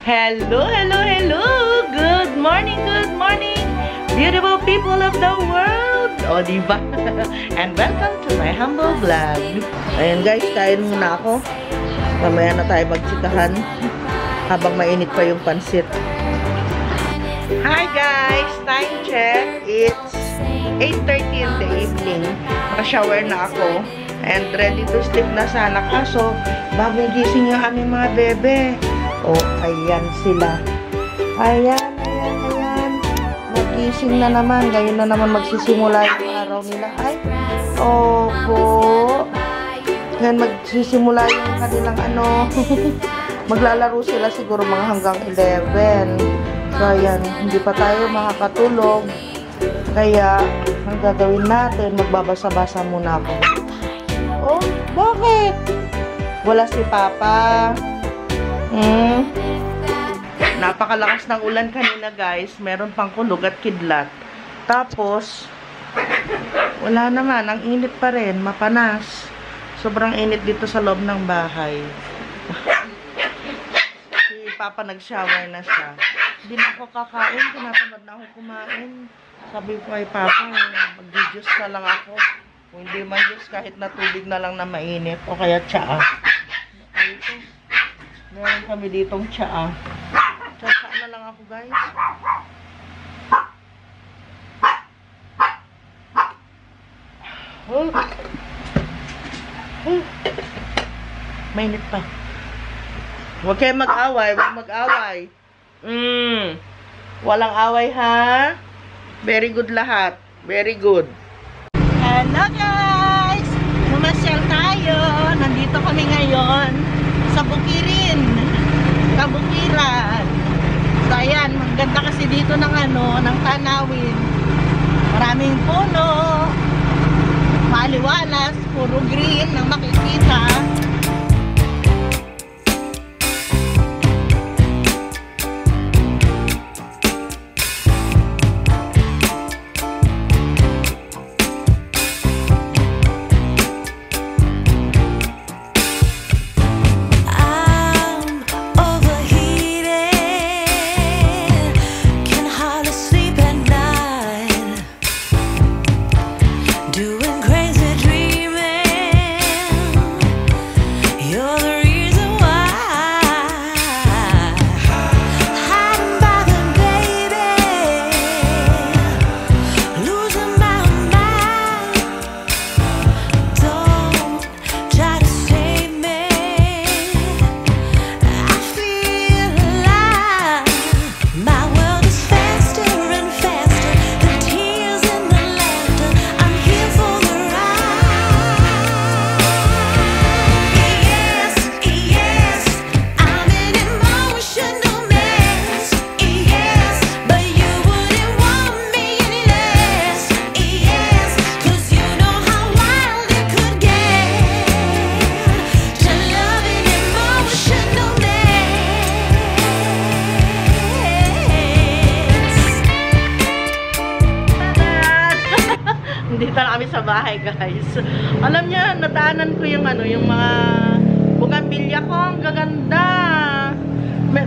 Hello, hello, hello! Good morning, beautiful people of the world! O, diba? And welcome to my humble vlog. Ayan guys, kain muna ako. Mamaya na tayo magtsikahan habang mainit pa yung pansit. Hi guys! Time check. It's 8:30 in the evening. Naka-shower na ako. And ready to sleep na sana. Kaso, bagong gising yung aming mga bebe. Oh, ayan sila. Ayan. Magising na naman. Ngayon na naman magsisimula yung araw nila. Ay, opo. Ngayon magsisimula yung kanilang maglalaro sila siguro mga hanggang 11. So, ayan. Hindi pa tayo makakatulog. Kaya, ang gagawin natin, magbabasa-basa muna ako. Oh, bakit? Wala si Papa. Napakalakas ng ulan kanina guys. Meron pang kulog at kidlat. Tapos wala naman. Ang init pa rin. Mapanas. Sobrang init dito sa loob ng bahay. Si Papa nag-shower na siya. Hindi na ako kakain. Tinatamad na ako kumain. Sabi ko kay Papa, mag-juice na lang ako. Kung hindi man juice, kahit na tubig na lang na mainit. O kaya tsaa. Ito. Meron kami ditong tsaa. Tsaa na lang ako, guys. Mainit pa. Huwag kayo mag-away. Huwag mag-away. Walang away, ha? Very good lahat. Very good. Hello, guys! Mamasyal tayo. Nandito kami ngayon sa Bukirin, Kabukiran. So, ayan, maganda kasi dito ng ng tanawin. Maraming puno, maliwalas, puro green ang makikita. Dito na kami sa bahay, guys. Alam niya, nadaanan ko yung yung mga bugambilya ko. Ang gaganda.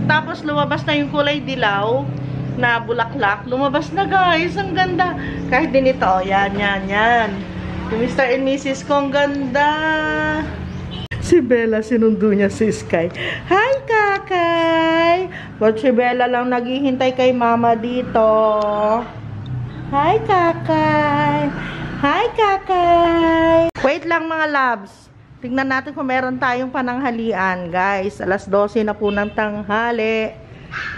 Tapos lumabas na yung kulay dilaw na bulaklak. Lumabas na, guys. Ang ganda. Kahit din ito. Yan. Yung Mr. and Mrs. ko, ang ganda. Si Bella, sinundo niya si Sky. Hi, Kakay! But si Bella lang naghihintay kay Mama dito. Hi, Kakay! Hi, Kakay! Wait lang, mga loves. Tingnan natin kung meron tayong pananghalian, guys. Alas 12 na po ng tanghali.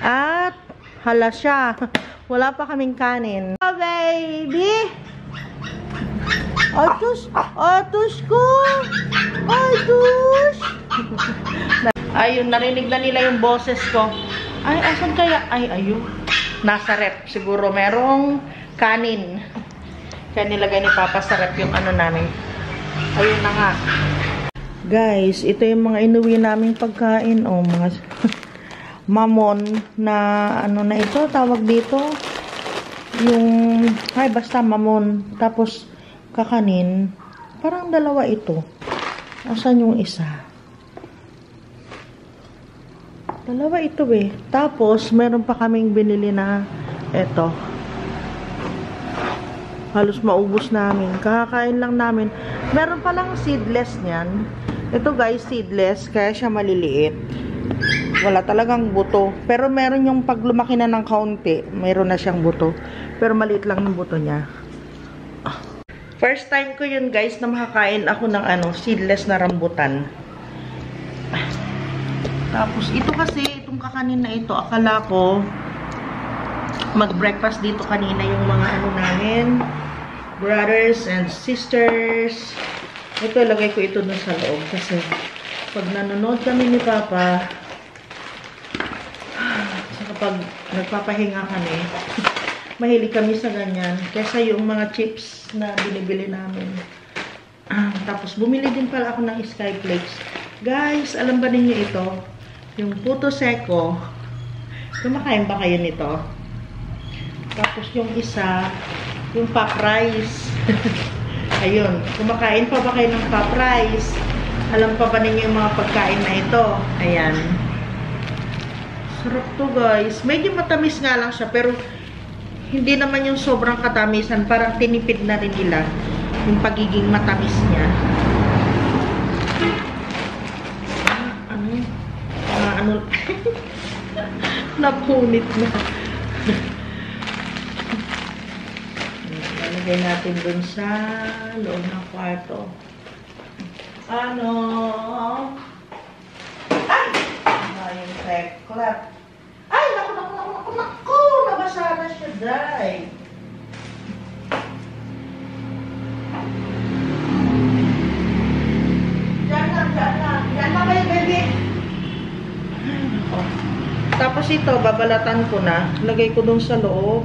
At, hala siya. Wala pa kaming kanin. Oh, baby! Atus ko! Atus! Ayun, narinig na nila yung boses ko. Ay, asan kaya? Ay, ayun. Nasa rep. Siguro merong kanin. Kaya nilagay ni Papa sa rep yung namin. Ayun na nga. Guys, ito yung mga inuwi naming pagkain. Oh, mga mamon na na ito, tawag dito. Yung, basta mamon. Tapos, kakanin. Parang dalawa ito. Asan yung isa? Dalawa ito eh. Tapos, meron pa kaming binili na eto. Halos maubos namin. Kakakain lang namin. Meron palang seedless niyan. Ito guys, seedless. Kaya siya maliliit. Wala talagang buto. Pero meron yung pag lumaki na ng kaunti, meron na siyang buto. Pero maliit lang yung buto niya. First time ko yun guys na makakain ako ng seedless na rambutan. Tapos ito kasi, itong kakanin na ito, akala ko mag-breakfast dito kanina yung mga namin, brothers and sisters. Ito, ilagay ko ito dun sa loob kasi pag nanonood kami ni Papa, saka pag nagpapahinga kami, mahilig kami sa ganyan. Kesa yung mga chips na binibili namin. Tapos bumili din pala ako ng Skyflakes. Guys, alam ba ninyo ito? Yung puto seco. Kumakain ba kayo nito? Tapos yung isa, yung pop rice. Ayun, kumakain pa ba kayo ng pop rice? Alam pa ba ninyo yung mga pagkain na ito? Ayan. Sarap to guys. Medyo matamis nga lang siya, pero hindi naman yung sobrang katamisan. Parang tinipid na rin nila yung pagiging matamis niya. Napunit na. Lalagay natin dun sa loob ng kwarto. Ay! Yung teklat. Ay! Naku! Nabasa na siya, day. Diyan lang kayo, baby. Tapos ito, babalatan ko na. Lagay ko dun sa loob.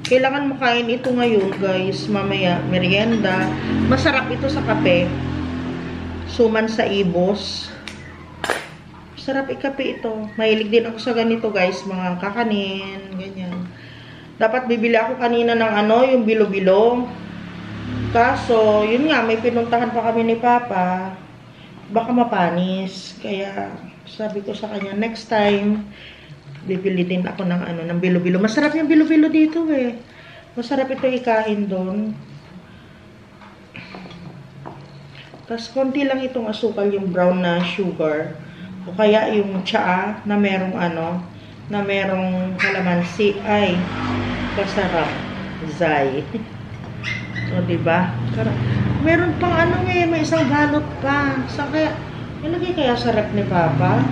Kailangan mo kain ito ngayon, guys. Mamaya, merienda. Masarap ito sa kape. Suman sa ibos. Sarap ikape ito. Mahilig din ako sa ganito, guys. Mga kakanin, ganyan. Dapat bibili ako kanina ng yung bilo-bilo. Kaso, yun nga, may pinuntahan pa kami ni Papa. Baka mapanis. Kaya, sabi ko sa kanya, next time, bibili din ako ng bilo-bilo. Masarap yung bilo-bilo dito eh. Masarap ito ikain doon. Tapos, konti lang itong asukal, yung brown na sugar. O kaya yung tsaa na merong na merong kalamansi. Ay, kasarap. Zay. O, diba? Meron pang may isang balot pa. Saan kaya, ilagay kaya sa rep ni Papa?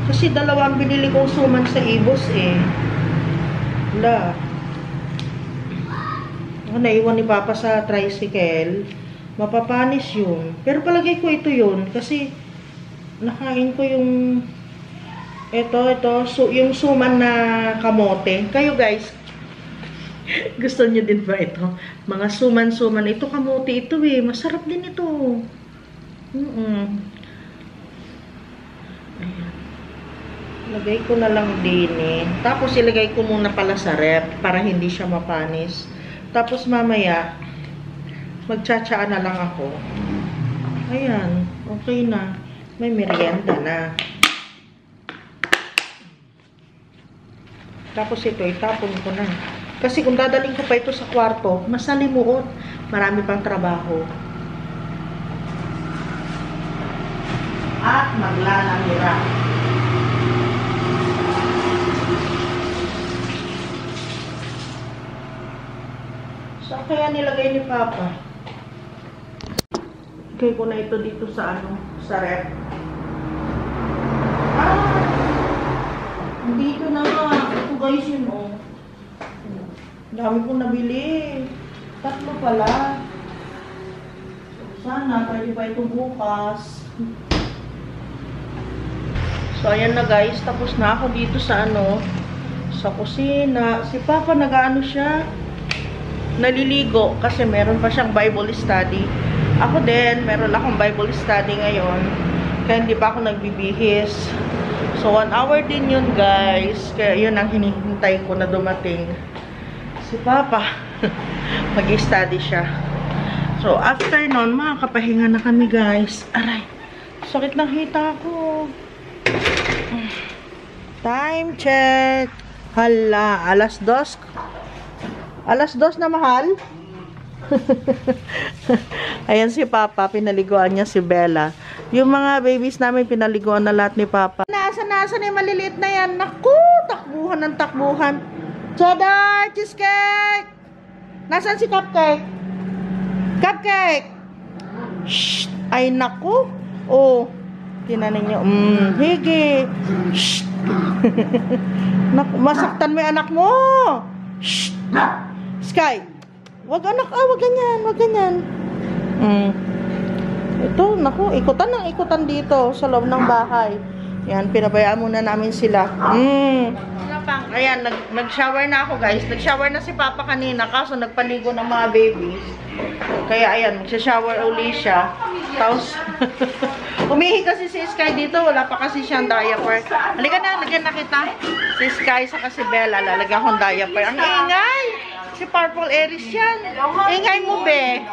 Kasi dalawang binili kong suman sa ibos eh. Wala. Naiwan ni Papa sa tricycle. Mapapanis yun. Pero palagay ko ito yun. Kasi, nakain ko yung yung suman na kamote. Kayo guys, gusto niyo din ba ito? Mga suman-suman. Ito kamote ito eh. Masarap din ito. Ayan. Lagay ko na lang din eh. Tapos ilagay ko muna pala sa rep para hindi siya mapanis. Tapos mamaya, magtsatsaa na lang ako. Ayan. Okay na. May merienda na. Tapos ito, itapon ko na. Kasi kung dadaling ko pa ito sa kwarto, masalimuot. Marami pang trabaho. At maglalamira. Saan kaya nilagay ni Papa? Lagay ko na ito dito sa sa rep. Dito na nga. Ito guys yun dami kong nabili. 3 pala. Sana, pwede pa ito bukas. So, ayan na guys. Tapos na ako dito sa sa kusina. Si Papa siya. Naliligo. Kasi meron pa siyang Bible study. Ako din, meron akong Bible study ngayon. Kaya hindi pa ako nagbibihis. So, 1 hour din yun guys. Kaya yun ang hinihintay ko na dumating. Si Papa, mag-study siya. So, after nun, makakapahinga na kami, guys. Aray, sakit ng hita ko. Time check. Hala, alas 2. Alas 2 na, mahal. Ayan si Papa, pinaliguan niya si Bella. Yung mga babies namin, pinaliguan na lahat ni Papa. Nasa na yung maliliit na yan. Naku, takbuhan ng takbuhan. Cheddar, cheesecake. Nasaan si Cupcake? Cupcake. Shh. Ay, naku. Oh, tinanin niyo. Higi. Shh. Naku, masaktan mo yung anak mo. Shh. Sky. Wag anak, wag ganyan, wag ganyan. Ito, naku, ikutan dito sa loob ng bahay. Yan, pinabayaan muna namin sila. Ayan, nag-shower na ako, guys. Nag-shower na si Papa kanina, kaso nagpaligo ng mga babies. Kaya, ayan, magsha-shower uli siya. Tapos, umihi kasi si Sky dito, wala pa kasi siyang diaper. Halika na, lagyan na kita. Si Sky sa si Bella, lalagyan akong diaper. Ang ingay! Si Purple Aries yan. Ingay mo, be.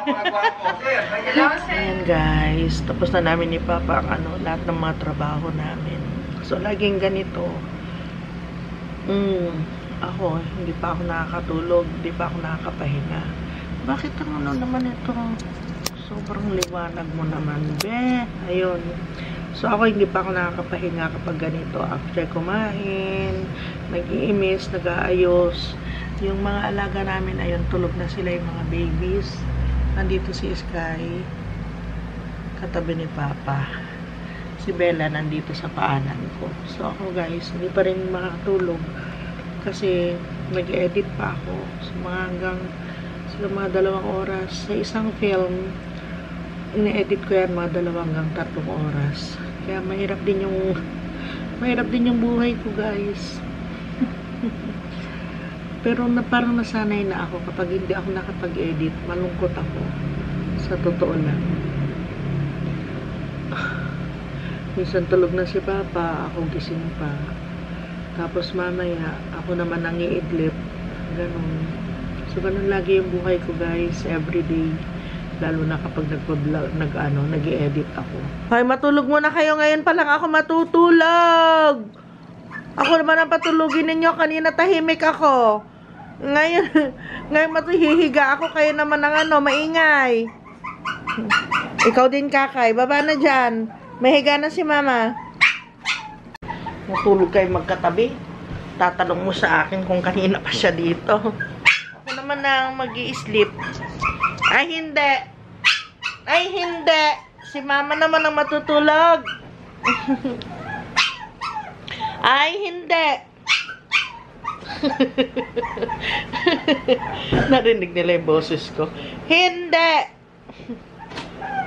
Ayan, guys. Tapos na namin ni Papa ang lahat ng mga trabaho namin. So, laging ganito. Ako, hindi pa ako nakakatulog. Hindi pa ako nakakapahinga. Bakit ang naman ito? Sobrang liwanag mo naman, be. Ayun. So, ako hindi pa ako nakakapahinga kapag ganito. After kumain, nag-iimis, nag-aayos. Yung mga alaga namin, ayun, tulog na sila yung mga babies. Nandito si Sky, katabi ni Papa. Si Bella nandito sa paanan ko. So, ako guys, hindi pa rin makatulog. Kasi, nag-edit pa ako. So, mga 2 oras. Sa isang film, ini-edit ko yan mga 2 hanggang 3 oras. Kaya, mahirap din yung buhay ko, guys. Pero parang nasanay na ako kapag hindi ako nakapag-edit, malungkot ako. Sa totoo lang. Minsan tulog na si Papa, ako gising pa. Tapos mamaya, ako naman ang iidlip. Ganun. So, ganun lagi yung buhay ko, guys. Everyday. Lalo na kapag nag-i-edit ako. Ay, matulog muna kayo. Ngayon pa lang ako matutulog. Ako naman ang patulugin ninyo. Kanina tahimik ako. Ngayon matuhihiga ako. Kayo naman ang maingay. Ikaw din, Kakay. Baba na dyan. Mahiga na si Mama. Matulog kayo magkatabi. Tatanong mo sa akin kung kanina pa siya dito. Ako naman ang mag-i-sleep. Ay, hindi. Ay, hindi. Si Mama naman ang matutulog. Ay, hindi. Narinig nila yung boses ko. Hindi.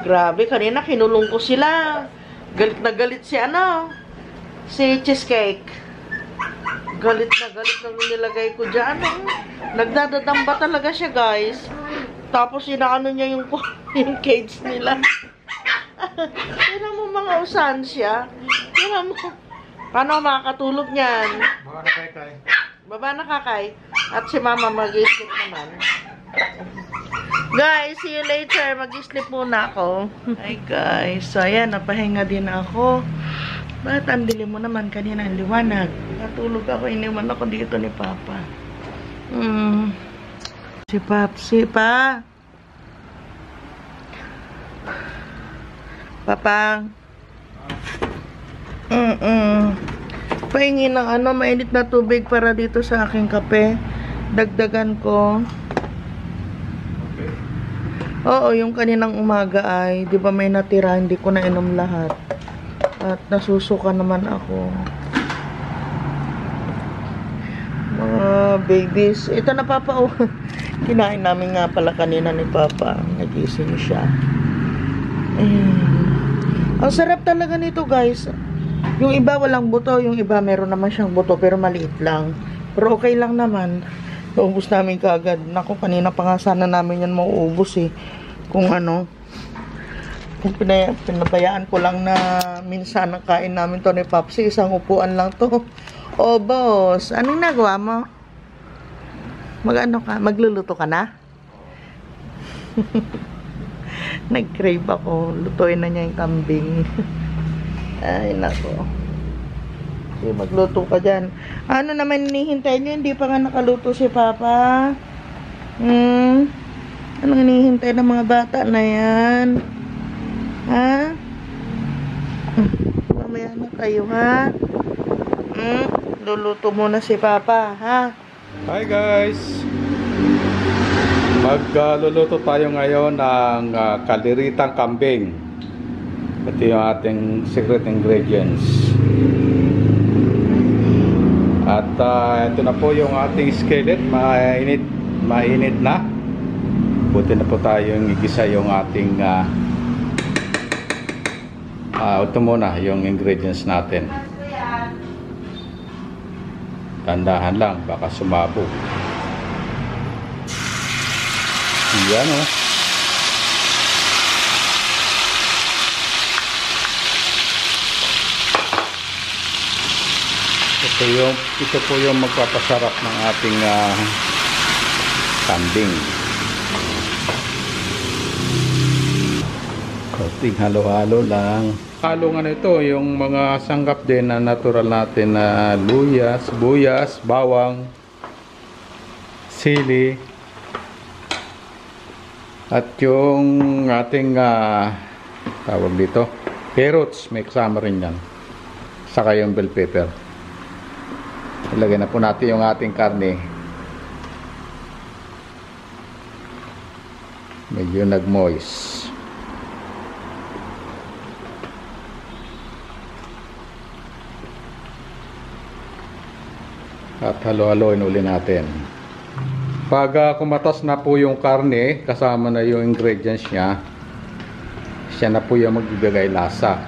Grabe, kanina kinulong ko sila. Galit na galit si Cheesecake. Galit na nilagay ko dyan. Nagdadadamba talaga siya, guys. Tapos inaano niya yung cage nila. Tignan mo mga usansya. Tignan mo. Paano makakatulog niyan? Baba na, Kakay. At si Mama mag-sleep naman. Guys, see you later. Mag-sleep muna ako. Hi guys. So ayan, napahinga din ako. Bakit ang dilim mo naman kanina? Ang liwanag. Natulog ako. Iniwan ako dito ni Papa. Si Papsi pa. Papa. Pahingi ng mainit na tubig para dito sa aking kape. Dagdagan ko. Oo, yung kaninang umaga ay, di ba may natira, hindi ko na inom lahat. At nasusuka naman ako. Mga babies. Ito na, Papa. Oh. Kinain namin nga pala kanina ni Papa. Nagising siya. Ang sarap talaga nito, guys. Yung iba walang buto, yung iba meron naman siyang buto pero maliit lang. Pero okay lang naman. Naubos namin kaagad. Naku, kanina pa nga sana namin yan mauubos eh. Kung kung pinabayaan ko lang na minsan ang kain namin to ni Papsi, isang upuan lang to. Oh, boss, anong nagawa mo? Magluluto ka na? Nag-crave ako. Lutuin na niya yung kambing. Ay, nako. Sige, magluto ka dyan. Ano naman hinihintay niyo? Hindi pa nga nakaluto si Papa. Anong hinihintay ng mga bata na yan? Ha? Mamaya na kayo, ha? Luluto muna si Papa, ha? Hi guys! Magluluto tayo ngayon ng kaliritang kambing. Ito yung ating secret ingredients. At ito na po yung ating skillet. Mainit na. Buti na po tayong igisa yung ating ito muna yung ingredients natin. Tandahan lang, baka sumabog. Yan o. Ito po yung magpapasarap ng ating kambing. Konting halo-halo lang. Halo nga nito yung mga sanggap din na natural natin na luya, sibuyas, bawang, sili, at yung ating tawag dito, carrots, may kasama rin yan, saka yung bell pepper. Ilagay na po natin yung ating karne. Medyo nag-moist. At halo-haloin uli natin. Pag kumatas na po yung karne, kasama na yung ingredients niya, siya na po yung magbibigay lasa.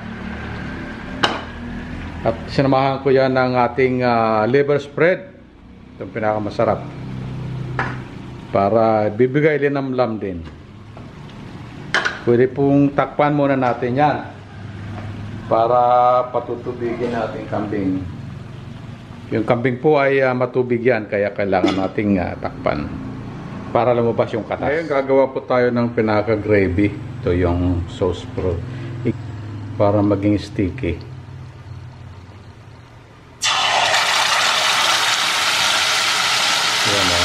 At sinamahan ko yan ng ating liver spread. Itong pinakamasarap. Para bibigay linamlam din. Pwede pong takpan muna natin yan. Para patutubigin natin kambing. Yung kambing po ay matubig yan, kaya kailangan nating takpan para lumabas yung katas. Ngayon gagawa po tayo ng pinaka-gravy. Ito yung sauce pro para maging sticky. Yan o.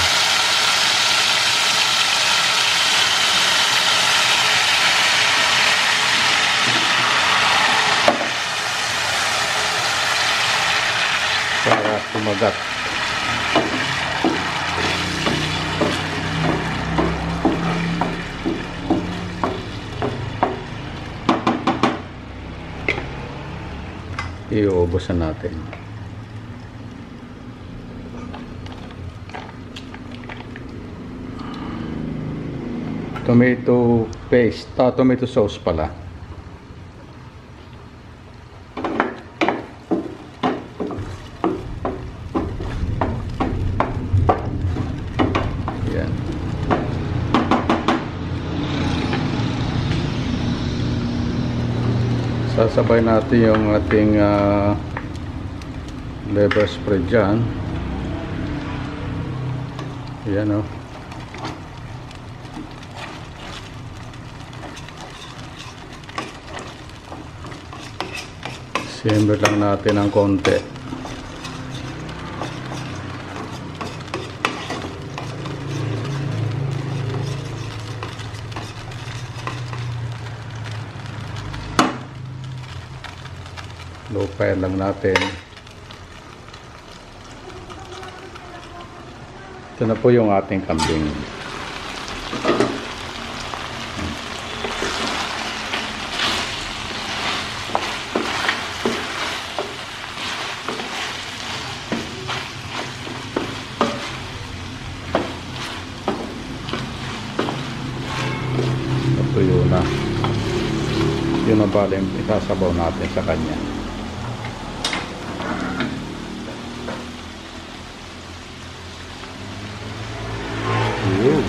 Para kumagat. Iuubusan natin. Tomato paste, tomato sauce pala. Yan. Sasabay natin yung ating liver spread dyan. Yan o. Simmer lang natin ng konti. Low fire lang natin. Ito na po yung ating kambing. Tuyo na. Yun ang bali isasabaw natin sa kanya. Yun.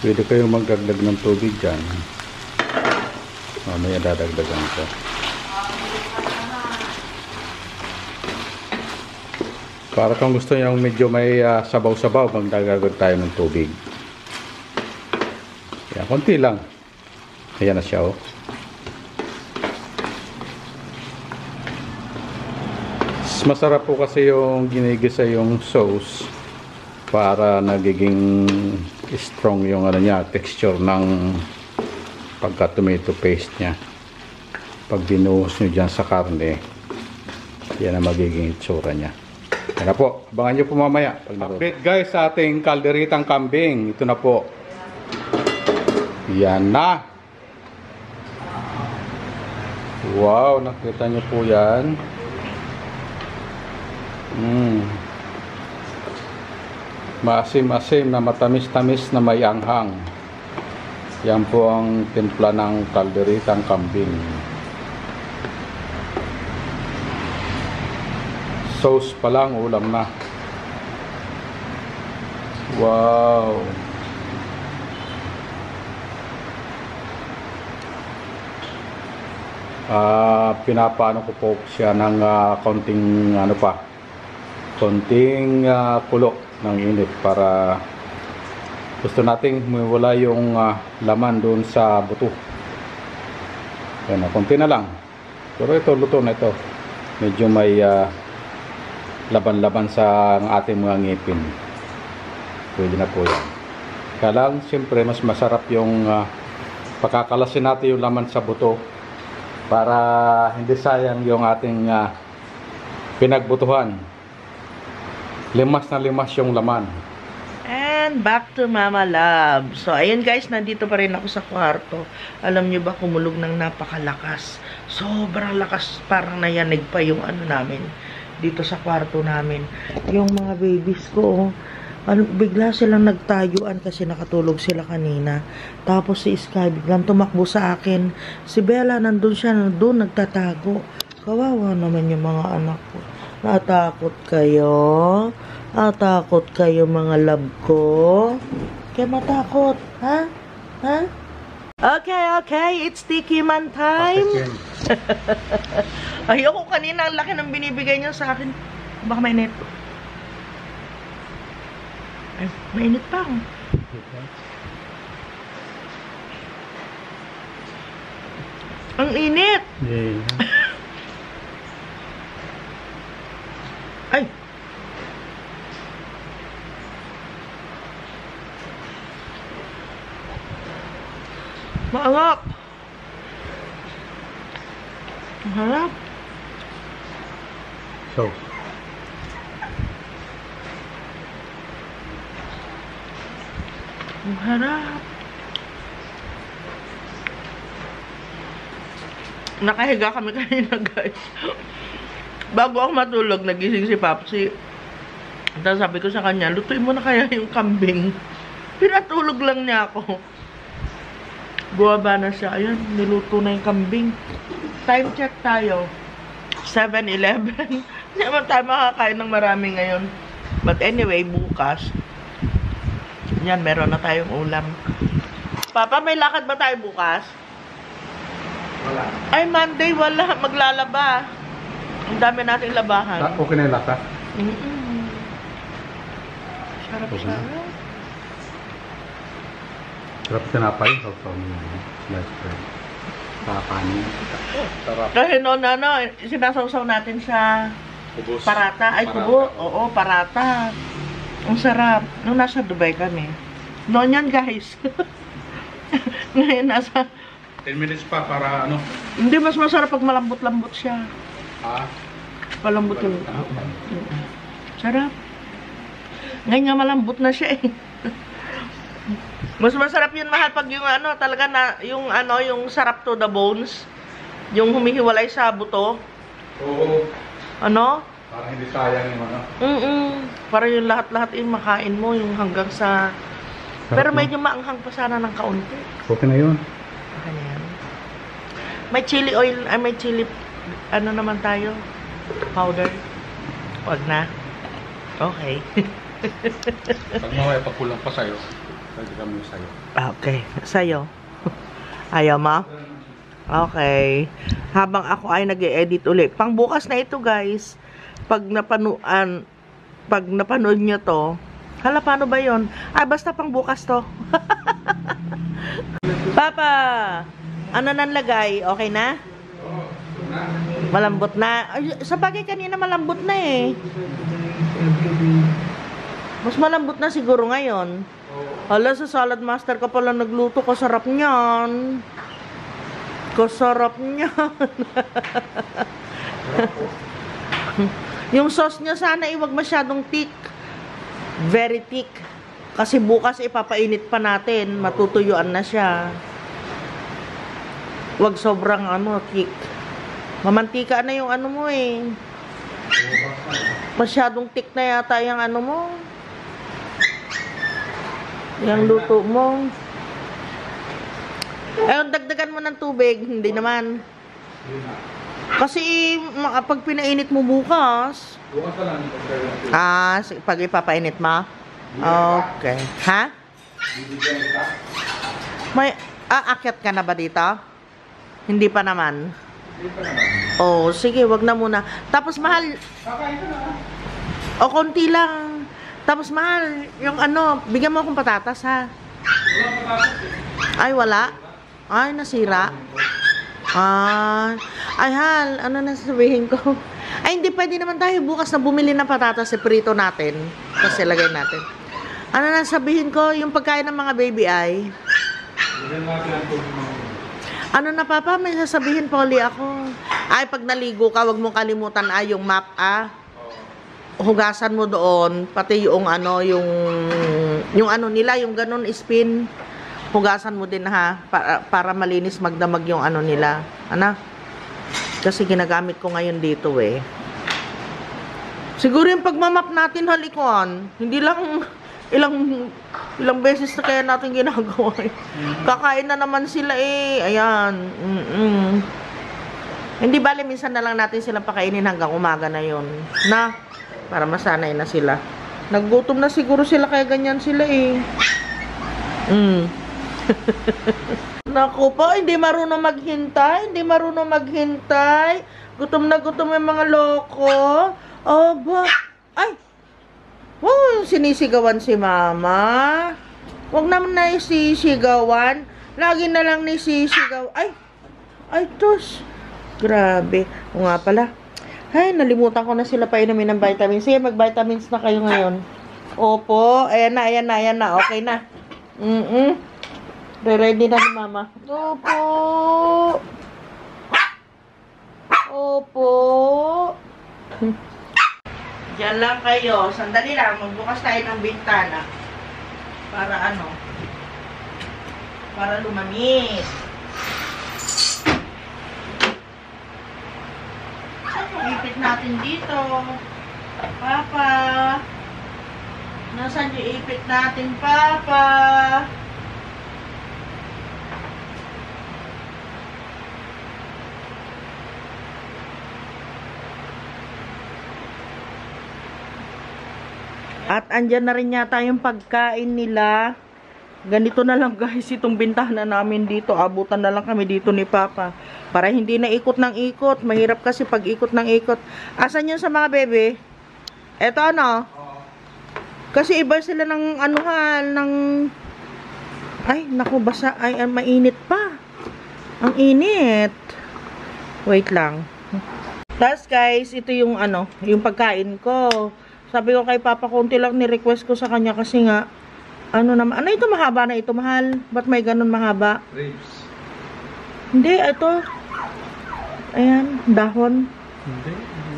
Pwede kayong magdagdag ng tubig dyan. Mamaya dadagdagan ko. Para kung gusto nyo medyo may sabaw-sabaw, magdagdag tayo ng tubig. Yan, konti lang. Ayan na siya, oh. Masarap po kasi yung ginigisa yung sauce para nagiging strong yung ano niya, texture ng pagka tomato paste niya. Pag binuhos nyo dyan sa karne, yan ang magiging itsura niya. Yan na po, abangan nyo po mamaya. Update guys sa ating kalderitang kambing. Ito na po. Yan na. Wow, nakita nyo po yan. Maasim-asim na matamis-tamis na may anghang. Yan po ang timpla ng kalderitang kambing. Sauce pa lang, ulam na. Wow. Pinapaano ko po siya ng konting ano pa, konting kulo ng init para gusto nating mawala yung laman doon sa buto. Yan, konti na lang. Pero ito, luto na ito. Medyo may laban-laban sa ating mga ngipin. Pwede na po yan. Kaya lang, siyempre, mas masarap yung pagkakalasin natin yung laman sa buto para hindi sayang yung ating pinagbutuhan. Limas na limas yung laman. And back to Mama Love. So, ayun guys, nandito pa rin ako sa kwarto. Alam nyo ba, kumulog ng napakalakas. Sobrang lakas, parang nayanig pa yung ano namin dito sa kwarto namin. Yung mga babies ko, bigla silang nagtayuan kasi nakatulog sila kanina. Tapos si Sky biglang tumakbo sa akin. Si Bella nandun siya, nandun nagtatago. Kawawa naman yung mga anak ko. Natakot kayo? Natakot kayo mga love ko? Kaya matakot, ha? Ha? Okay, it's Tiki Man time. Ayoko kanina, ang laki ng binibigay niya sa akin. Baka may net. Ay, mainit pa ako. Ang init! Yeah. Ay! Maangap! Ang harap! So, ang harap! Nakahiga kami kanina guys. Bago ako matulog, nagising si Papsi. Tapos sabi ko sa kanya, lutuin mo na kaya yung kambing. Pinatulog lang niya ako. Buwaba na siya. Ayun, niluto na yung kambing. Time check tayo. 7-11. Hindi naman tayo makakain ng marami ngayon. But anyway, bukas. Yan, meron na tayong ulam. Papa, may lakad ba tayo bukas? wala. Ay, Monday, wala. Maglalaba. Ang dami nating labahan. Okay na yung lasa? Sarap-sarap. Sarap tinapay. Slice bread. Papanin. Sarap. Kasi noon, sinasawsaw natin sa Kubos. parata. Ay, kubo. Oo, parata. Ang sarap. Nung nasa Dubai kami. Noon yan, guys. Ngayon, nasa... 10 minutes pa para ano? Hindi, mas masarap pag malambot-lambot siya. Malambot yung... Sarap. Ngayon nga malambot na siya eh. Mas masarap yun, mahal, pag yung ano, talaga na, yung ano, yung sarap to the bones. Yung humihiwalay sa buto. Oo. Ano? Para hindi sayang yung ano. Para yung lahat-lahat yung makain mo, yung hanggang sa... Sarap Pero na. medyo maanghang pa sana ng kaunti. Okay na yun. Okay na yan. May chili oil, ay may chili, ano naman tayo? Powder. Wag na. Okay. Pag mamaya pagkulang pa sa'yo, pwede kami sa'yo. Okay. Sa'yo. Ayaw mo? Okay. Habang ako ay nag-e-edit ulit. Pang bukas na ito, guys. Pag napanood nyo to, hala, paano ba yon? Basta pang bukas to. Papa, ano nang lagay? Okay na? Malambot na. Ay, sa bagay kanina malambot na eh. Mas malambot na siguro ngayon. Hala, sa Salad Master ka pala nagluto. Kasarap niyan. Kasarap niyan. Yung sauce niya sana iwag masyadong thick. Very thick. Kasi bukas ipapainit pa natin. Matutuyuan na siya. Wag sobrang thick. Mamantika na yung mo eh. Masyadong thick na yata yung mo. Yung luto mo. Dagdagan mo ng tubig. Hindi naman. Kasi pag pinainit mo bukas. Bukas na lang. Pag ipapainit mo? Okay. Ha? May, aakyat ka na ba dito? Hindi pa naman. Oh, sige, wag na muna. Tapos mahal. O, konti lang. Tapos mahal, yung bigyan mo akong patatas ha. Ay, wala. Ay, nasira. Ay, hal, ano na sasabihin ko? Ay, hindi pwede naman tayo bukas na bumili ng patatas, prito natin. Kasi lagay natin. Ano na sabihin ko, yung pagkain ng mga baby ay? Ano na papa, may sasabihin pa uli ako. Ay, pag naligo ka, wag mong kalimutan yung map hugasan mo doon, pati yung nila, yung ganun spin. Hugasan mo din ha, para malinis magdamag yung nila. Kasi ginagamit ko ngayon dito eh. Siguro yung pagmamap natin halikon, hindi lang ilang beses na kaya natin ginagawa eh. Kakain na naman sila eh. Ayan. Hindi bale, minsan na lang natin silang pakainin hanggang umaga na yon. Para masanay na sila. Naggutom na siguro sila kaya ganyan sila eh. Naku po, hindi marunong maghintay. Hindi marunong maghintay. Gutom na gutom yung mga loko. Aba. Ay! Wow, sinisigawan si mama. Huwag naman na isisigawan. Lagi na lang nisisigaw. Ay, tos. Grabe. O nga pala. Ay, nalimutan ko na sila painumin ng vitamins. Sige, mag-vitamins na kayo ngayon. Opo. Ayan na. Okay na. Ready na ni mama. Opo. Diyan lang kayo. Sandali lang. Magbukas tayo ng bintana. Para para lumamig. Saan yung ipit natin dito? Papa. Nasaan yung ipit natin, Papa? At andyan na rin yata yung pagkain nila. Ganito na lang guys, itong bintana namin dito. Abutan na lang kami dito ni Papa. Para hindi na ikot ng ikot. Mahirap kasi pag ikot ng ikot. Asan yun sa mga bebe? Eto Kasi iba sila ng ay, naku, basa. Ay, mainit pa. Ang init. Wait lang. Tapos guys, ito yung yung pagkain ko. Sabi ko kay Papa, konti lang ni-request ko sa kanya kasi nga, naman. Ito mahaba na ito, mahal? Ba't may ganun mahaba? Ribs. Hindi, ito. Ayan, dahon. Hindi.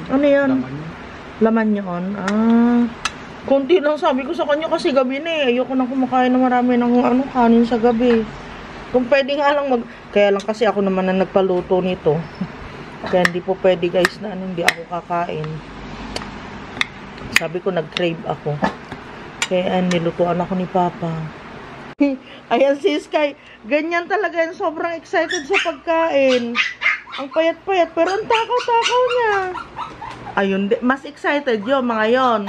Ano yun? Laman yun. Konti lang sabi ko sa kanya kasi gabi na eh. Ayoko nang kumakain na marami ng kanin sa gabi. Kung pwede nga lang Kaya lang kasi ako naman na nagpaluto nito. Kaya hindi po pwede guys na hindi ako kakain. Sabi ko nag-crave ako. Kaya nilutuan ako ni Papa. Ayan si Sky. Ganyan talaga yan. Sobrang excited sa pagkain. Ang payat-payat. Pero ang takaw-takaw niya. Ayun. Mas excited yun mga yon.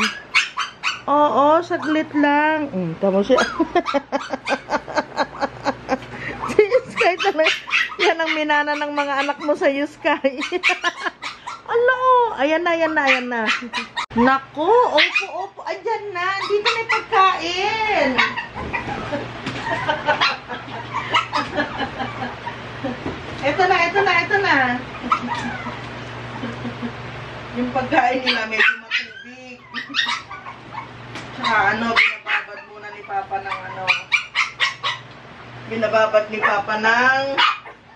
Oo. Saglit lang. Tama siya. Si Sky talaga. Yan ang minana ng mga anak mo sa Sky. Ala, ayan na. Naku, opo, andyan na. Dito na yung pagkain. Ito na. Yung pagkain nila medyo matubig. Tsaka binababad muna ni Papa ng Binababad ni Papa ng...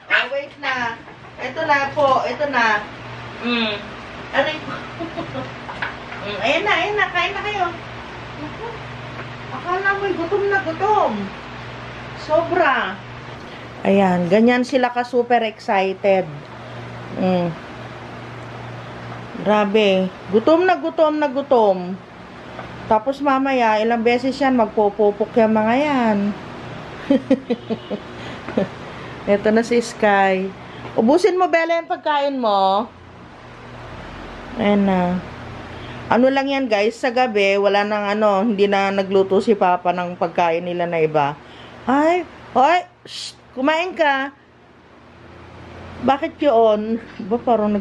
Oh, wait na. Ito na po. Aray ko. Ayan na. Kain na kayo. Akala mo'y gutom na gutom. Sobra. Ayan, ganyan sila ka super excited. Grabe. Gutom na gutom. Tapos mamaya, ilang beses yan, magpupupok yung mga yan. Ito na si Sky. Ubusin mo, Bella, yung pagkain mo. Ayan na. Ano lang yan, guys, sa gabi, wala nang hindi na nagluto si Papa ng pagkain nila na iba. Ay, hoy, shh, kumain ka. Bakit yun? Ba parang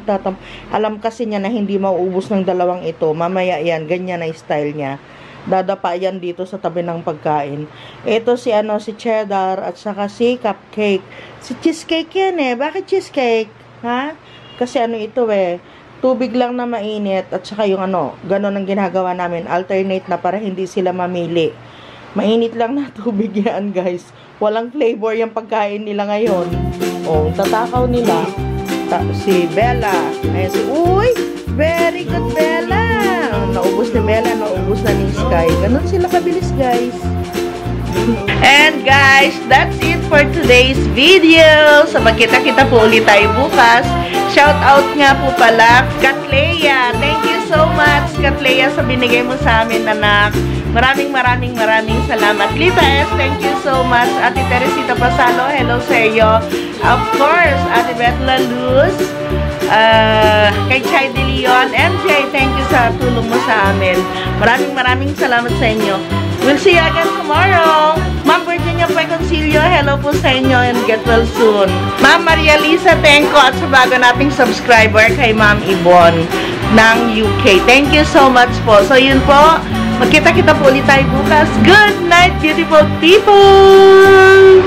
alam kasi niya na hindi mauubos ng dalawang ito. Mamaya yan, ganyan na style niya. Dadapa yan dito sa tabi ng pagkain. Ito si si cheddar at saka si cupcake. Si cheesecake yan eh. Bakit cheesecake? Ha? Kasi ito tubig lang na mainit at saka yung ganon ang ginagawa namin. Alternate na para hindi sila mamili. Mainit lang na tubig yan, guys. Walang flavor yung pagkain nila ngayon. Oh, tatakaw nila. Si Bella. Ayan uy! Very good, Bella! Naubos ni Bella, naubos na ni Sky. Ganun sila kabilis, guys. And guys, that's it for today's video. So magkita-kita po ulit tayo bukas. Shout out nga po pala, Katleya. Thank you so much, Katleya, sa binigay mo sa amin, anak. Maraming salamat. Lita S, thank you so much. Ate Teresita Pasalo, hello sa iyo. Of course, Ate Betla Luz, kay Chay De Leon, MJ, thank you sa tulong mo sa amin. Maraming salamat sa inyo. We'll see you again tomorrow. Ma'am Virginia Peconcillo, hello po sa inyo and get well soon. Ma'am Maria Lisa Tenko at sa bago nating subscriber kay Ma'am Ibon ng UK. Thank you so much po. So yun po, magkita-kita po ulit tayo bukas. Good night, beautiful people!